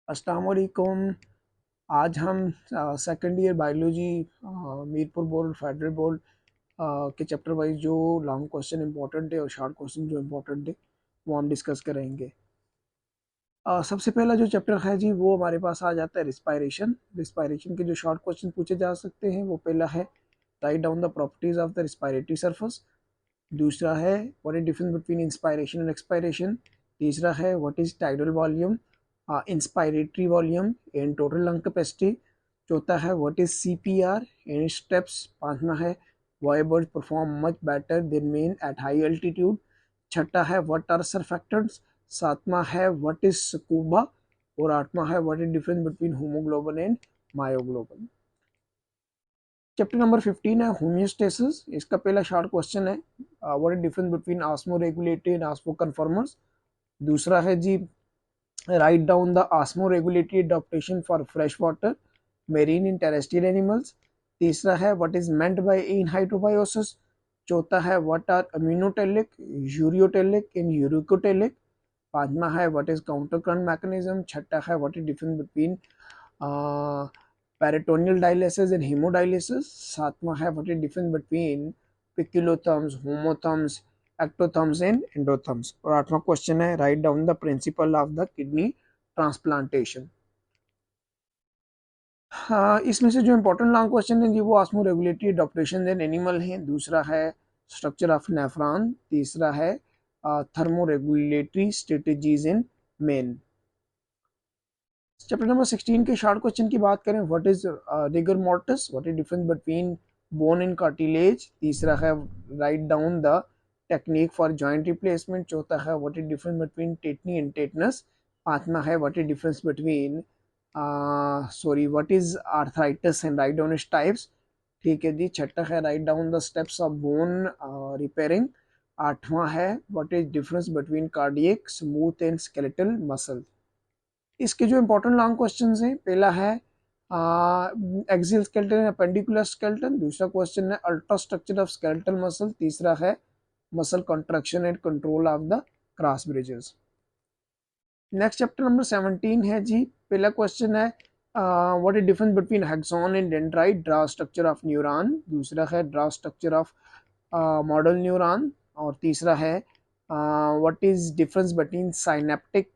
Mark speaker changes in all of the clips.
Speaker 1: अस्सलाम वालेकुम। आज हम second year biology Mirpur board federal board के चैप्टर वाइज जो लॉन्ग क्वेश्चन इंपॉर्टेंट है और शॉर्ट क्वेश्चन जो इंपॉर्टेंट है वो हम डिस्कस करेंगे। सबसे पहला जो चैप्टर है जी वो हमारे पास आ जाता है रिस्पायरेशन। रिस्पायरेशन के जो शॉर्ट क्वेश्चन पूछे जा सकते हैं वो पहला है write down the properties of the respiratory surface. दूसरा है what is difference between inspiration and expiration. तीसरा है what is tidal volume, inspiratory volume and total lung capacity. चौथा है what is CPR and steps. पांचवा है why bird perform much better than men at high altitude. छठा है what are surfactants. सातवां है व्हाट इज स्कूबा और आठवां है what is difference between haemoglobin and myoglobin. Chapter number 15 है होमियोस्टेसिस। इसका पहला शॉर्ट क्वेश्चन है what is difference between osmoregulatory and osmoconformers. दूसरा है जी write down the osmo regulatory adaptation for fresh water marine in terrestrial animals. तीसरा है what is meant by anhydrobiosis. चौथा है what are ammonotelic, ureotelic and uricotelic. पांचवा है what is counter current mechanism. छठा है what is difference between peritoneal dialysis and hemodialysis. सातवां है what is difference between poikilotherms, homeotherms, ectotherms and endotherms. और आठवां क्वेश्चन है write down the principle of the kidney transplantation. हाँ, इसमें से जो इंपॉर्टेंट लॉन्ग क्वेश्चन है जी वो osmo regulatory adaptation in animal है। दूसरा है स्ट्रक्चर ऑफ नेफ्रॉन। तीसरा है thermo regulatory strategies in men. Chapter number 16 के शॉर्ट क्वेश्चन की बात करें what is rigor mortis, what is difference between bone and cartilage. तीसरा है write down the technique for joint replacement. चौथा है what is difference between tetany and tetanus. पांचवा है what is difference between what is arthritis and write down its types. ठीक है जी। छठा है write down the steps of bone repairing. आठवां है what is difference between cardiac smooth and skeletal muscle. इसके जो इंपॉर्टेंट लॉन्ग क्वेश्चन हैं पहला है एक्सियल स्केलेटन अपेंडिकुलर स्केलेटन। दूसरा क्वेश्चन है ultra structure of skeletal muscle. तीसरा है muscle contraction and control of the cross bridges. Next chapter number 17 है जी। पहला क्वेश्चन है what is difference between हेक्सॉन and dendrite, draw structure of neuron. दूसरा है draw structure of model neuron. और तीसरा है what is difference between synaptic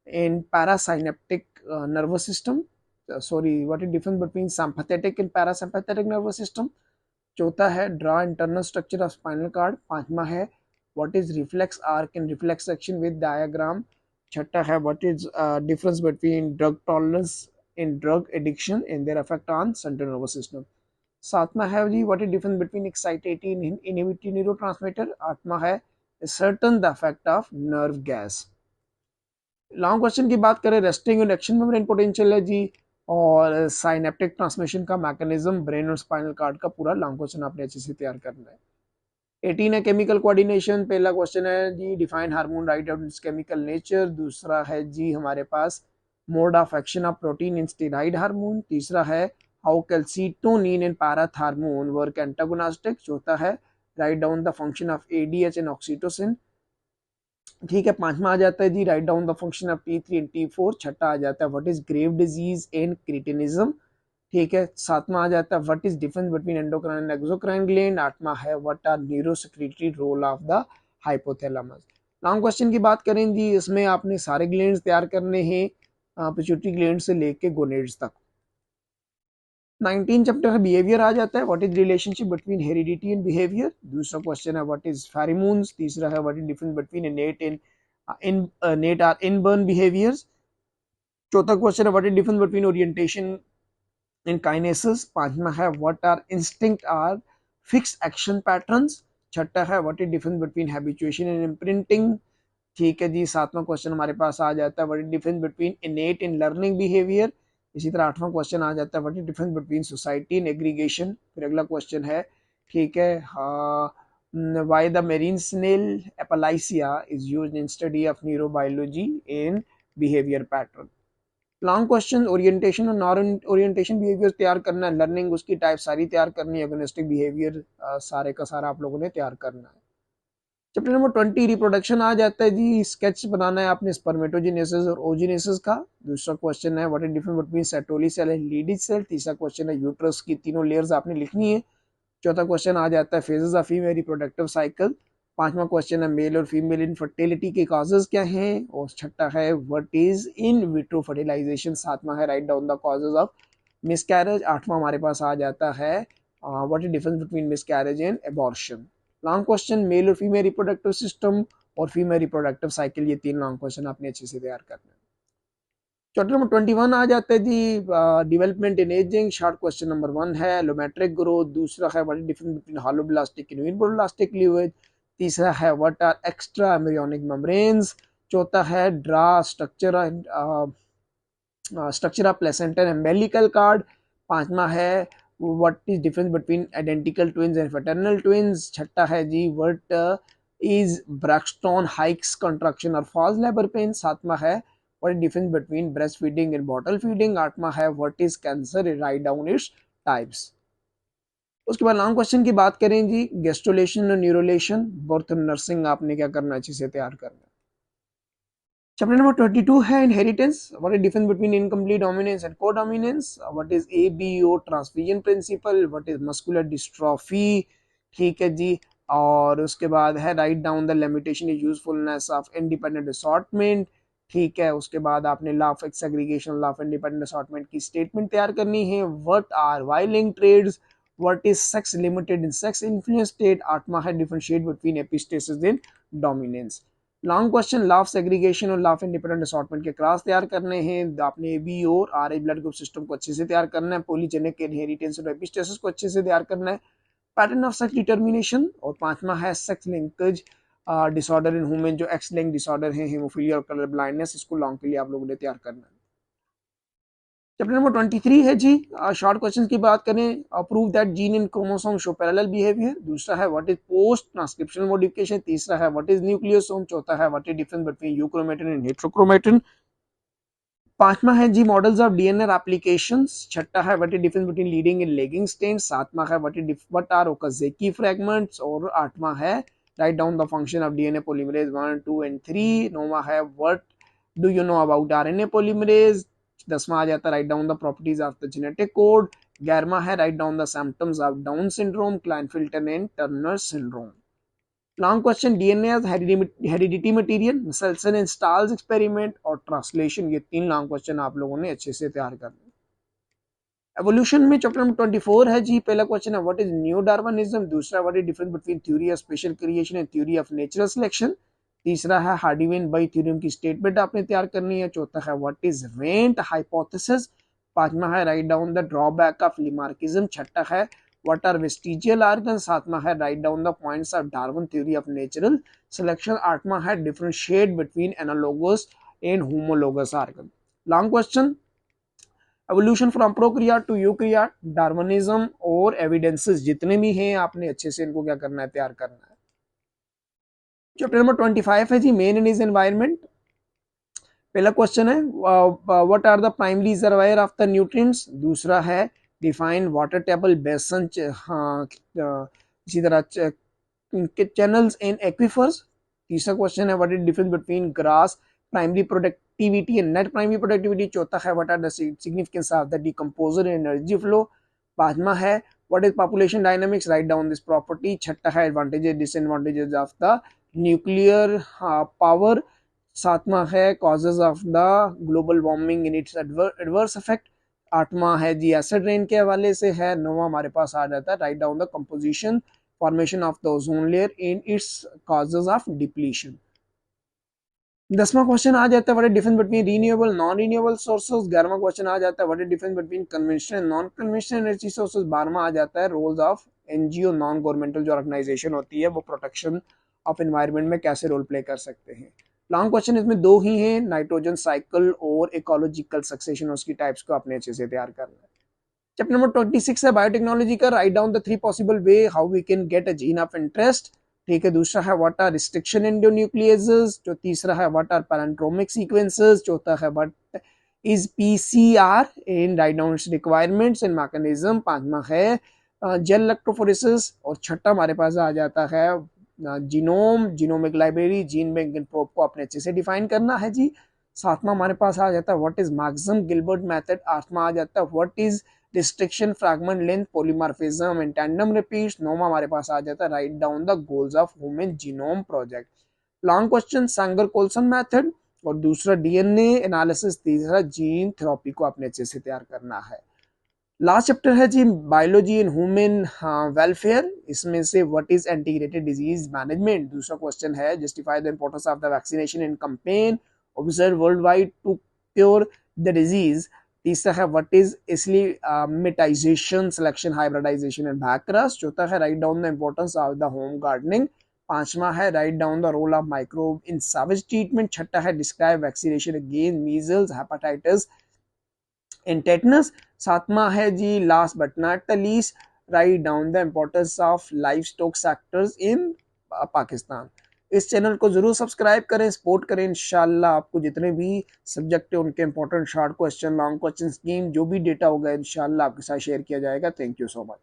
Speaker 1: in parasynaptic nervous system. What is difference between sympathetic and parasympathetic nervous system. चौथा है draw internal structure of spinal cord. पांचवा है what is reflex arc and reflex section with diagram. छठा है what is difference between drug tolerance in drug addiction and their effect on central nervous system. सातवां है जी what is difference between excitatory and inhibitory neurotransmitter. आठवां है certain the effect of nerve gas. Long question की बात करें resting और action membrane potential है जी और साइनेप्टिक ट्रांसमिशन का मैकेनिज्म ब्रेन और स्पाइनल कार्ड का पूरा लॉन्ग क्वेश्चन आपने अच्छे से तैयार करना है। 18 है केमिकल कोऑर्डिनेशन। पहला क्वेश्चन है जी define hormone write out its chemical nature. दूसरा है जी हमारे पास mode of action of protein in steroid hormone. तीसरा है how calcitonin and parathormone work antagonistic. चौथा है write down the function of ADH and oxytocin. ठीक है। पांचवा आ जाता है जी write down the function of T3 and T4। छठा आ जाता है what is grave disease and cretinism. ठीक है। सातवां आ जाता है what is difference between endocrine and exocrine gland. आठवां है what are neurosecretory role of the hypothalamus. Long question की बात करें जी इसमें आपने सारे ग्लैंड्स तैयार करने हैं पिट्यूटरी ग्लैंड से लेके गोनेड्स तक। 19 चैप्टर है बिहेवियर आ जाता है what is relationship between heredity and behaviour. दूसरा क्वेश्चन है व्हाट इज फेरोमोन्स। तीसरा है what is difference between innate and innate or inborn behaviors. चौथा क्वेश्चन है what is difference between orientation and kinesis. पांचवा है what are instinct or fix action patterns. छठा है what is difference between habituation and imprinting. ठीक है जी। सातवां question हमारे पास आ जाता है what is difference between innate and learning behaviour. इसी तरह आठवां क्वेश्चन आ जाता है what is difference between society and aggregation. फिर अगला क्वेश्चन है ठीक है why the marine snail Aplysia is used in study of neurobiology in behavior pattern. Long question orientation और नॉन ओरिएंटेशन बिहेवियर तैयार करना है। लर्निंग उसकी टाइप सारी तैयार करनी है। एगोनिस्टिक बिहेवियर सारे का सारा आप लोगों ने तैयार करना है। चैप्टर नंबर 20 रिप्रोडक्शन आ जाता है जी। स्केच बनाना है आपने स्पर्मेटोजेनेसिस और ओजेनेसिस का। दूसरा क्वेश्चन है what is difference between Sertoli cell and Leydig cell. तीसरा क्वेश्चन है यूट्रस की तीनों लेयर्स आपने लिखनी है। चौथा क्वेश्चन आ जाता है phases of female reproductive cycle. पांचवा क्वेश्चन है मेल और फीमेल इनफर्टिलिटी के कॉजेज क्या हैं। और छठा है what is in vitro fertilisation. सातवां है write down the causes of miscarriage. आठवां हमारे पास आ जाता है what is difference between miscarriage and abortion. Long question male और फीमेल रिप्रोडक्टिव सिस्टम और फीमेल रिप्रोडक्टिव साइकिल, ये तीन लॉन्ग क्वेश्चन आपने अच्छे से तैयार करना है। चैप्टर नंबर 21 आ जाता है जी development in ageing. Short question number 1 है एलोमेट्रिक ग्रोथ। दूसरा है what is difference between holoblastic and meroblastic cleavage. तीसरा है what are extra embryonic membranes. चौथा है draw structure of placenta and umbilical cord. पांचवा है what is difference between identical twins and fraternal twins. छठा है जी what is Braxton Hicks contraction और फॉल्स लेबर पेन। सातवां है what is difference between breast feeding and bottle feeding. आठवां है what is cancer, write down its types. उसके बाद लॉन्ग क्वेश्चन की बात करें जी गेस्टुलेशन और न्यूरोलेशन, बर्थ और नर्सिंग आपने क्या करना है, अच्छे से तैयार करना है। चैप्टर नंबर 22 है inheritance. What is difference between incomplete dominance and codominance. What is ABO transfusion principle. What is muscular dystrophy. ठीक है जी। और उसके बाद है write down the limitation is usefulness of independent assortment. ठीक है। उसके बाद आपने law of segregation, law of independent assortment की स्टेटमेंट तैयार करनी है। What are Y linked traits. What is sex limited in sex influenced स्टेट। आठवां है differentiate between epistasis and dominance. Long question law of segregation और लॉ ऑफ इंडिपेंडेंट असॉर्टमेंट के class तैयार करने हैं। आपने बी और R H blood group system को अच्छे से तैयार करना है। पॉलीजेनिक इनहेरिटेंस और एपिस्टेसिस को अच्छे से तैयार करना है। Pattern of sex determination. और पांचवा है sex linkage disorder in women, जो एक्स लिंक डिसऑर्डर है, हेमोफीलिया और कलर ब्लाइंडनेस। इसको लॉन्ग के लिए आप लोगों ने तैयार करना है। चैप्टर नंबर 23 है जी शॉर्ट क्वेश्चन की बात करें prove that gene in chromosome show parallel behaviour. दूसरा है what is post transcriptional modification. तीसरा है व्हाट इज न्यूक्लियोसोम। चौथा है what is difference between euchromatin and heterochromatin. पांचवा है जी मॉडल्स ऑफ डीएनए एप्लीकेशंस। छठा है what is difference between leading and lagging strands. सातवां है व्हाट आर ओकाज़की फ्रैगमेंट्स। और आठवां है write down the function of DNA polymerase 1, 2 and 3। नौवां है what do you know about RNA polymerase. 10वां आ जाता है write down the properties of the genetic code. 11वां है write down the symptoms of Down syndrome, Klinefelter and Turner syndrome. Long question DNA as heredity material, Meselson and Stahl's experiment और translation, ये तीन long question आप लोगों ने अच्छे से तैयार करने। एवोल्यूशन में चैप्टर नंबर 24 है जी। पहला क्वेश्चन है व्हाट इज न्यू डार्विनिज्म। दूसरा what is difference between theory of special creation and theory of natural selection. तीसरा है हार्डी-वेन बाई थ्योरम की स्टेटमेंट आपने तैयार करनी है। चौथा है व्हाट इज वेंट हाइपोथेसिस। पांचवा है write down the drawback of Lamarckism. छठा है व्हाट आर वेस्टिजियल ऑर्गन। सातवां है write down the points of Darwin theory of natural selection. आठवां है differentiate between analogous and homologous organ. Long question evolution from prokaryote to eukaryote, Darwinism और evidences जितने भी हैं आपने अच्छे से इनको क्या करना है, तैयार करना है। चैप्टर नंबर 25 है जी मेन एंड इज एनवायरनमेंट। पहला क्वेश्चन है what are the primary reservoir of the nutrients. दूसरा है डिफाइन वाटर टेबल बेसन, हाँ इसी तरह चैनल्स इन एक्विफर्स। तीसरा क्वेश्चन है what is difference between gross primary productivity and net primary productivity. चौथा है what are the significance of the decomposer energy flow. पांचवा है what is population dynamics, write down this property. छठा है advantages disadvantages of the nuclear power. सातवां है causes of the global warming in its adverse effect. आठवां है जी acid rain के हवाले से है। नौवां हमारे पास आ जाता है write down the composition formation of the ozone layer in its causes of depletion. 10वां क्वेश्चन आ जाता है what is difference between renewable non renewable sources. 11वां क्वेश्चन आ जाता है what is difference between conventional non conventional energy sources. 12वां आ जाता है roles of NGO non governmental जो ऑर्गेनाइजेशन होती है वो प्रोटेक्शन ऑफ एनवायरनमेंट में कैसे रोल प्ले कर सकते हैं। लॉन्ग क्वेश्चन इसमें दो ही हैं, नाइट्रोजन साइकिल और इकोलॉजिकल सक्सेशन, उसकी टाइप्स को अपने अच्छे से तैयार करना है। चैप्टर नंबर 26 है बायोटेक्नोलॉजी का, write down the 3 possible way how we can get a gene of interest. ठीक है। दूसरा है व्हाट आर रिस्ट्रिक्शन एंडोन्यूक्लियेजेस। जो तीसरा है व्हाट आर पैरेंट्रोमिक सीक्वेंसेस। चौथा है what is PCR in write down it's requirements and mechanism. पांचवा है जेल इलेक्ट्रोफोरेसिस। और छठा हमारे पास आ जाता है genome, genomic library, gene bank and probe को आपने अच्छे से डिफाइन करना है जी। सातवां हमारे पास आ जाता है what is Maxam Gilbert method. आठवां आ जाता है what is restriction, fragment length, polymorphism and tandem repeats. नौवां हमारे पास आ जाता है write down the goals of human genome project. Long question Sanger Coulson method, और दूसरा डीएनए एनालिसिस, तीसरा जीन थेरेपी को आपने अच्छे से तैयार करना है। लास्ट चैप्टर है जी बायोलॉजी इन ह्यूमन वेलफेयर। इसमें से what is integrated disease management. दूसरा क्वेश्चन है justify the importance of the vaccination in campaign observe world wide to cure the disease. तीसरा है what is acclimatization, selection, hybridization and backcross. चौथा है write down the importance of the home gardening. पांचवा है write down the role of microbe in sewage treatment. छठा है describe vaccination against measles, hepatitis and tetanus. सातवां है जी last but not the least write down the importance of livestock sectors in Pakistan. इस channel को जरूर subscribe करें, support करें। इंशाल्लाह आपको जितने भी सब्जेक्ट है उनके important short question, long question, scheme, जो भी डेटा होगा इंशाल्लाह आपके साथ शेयर किया जाएगा। Thank you so much.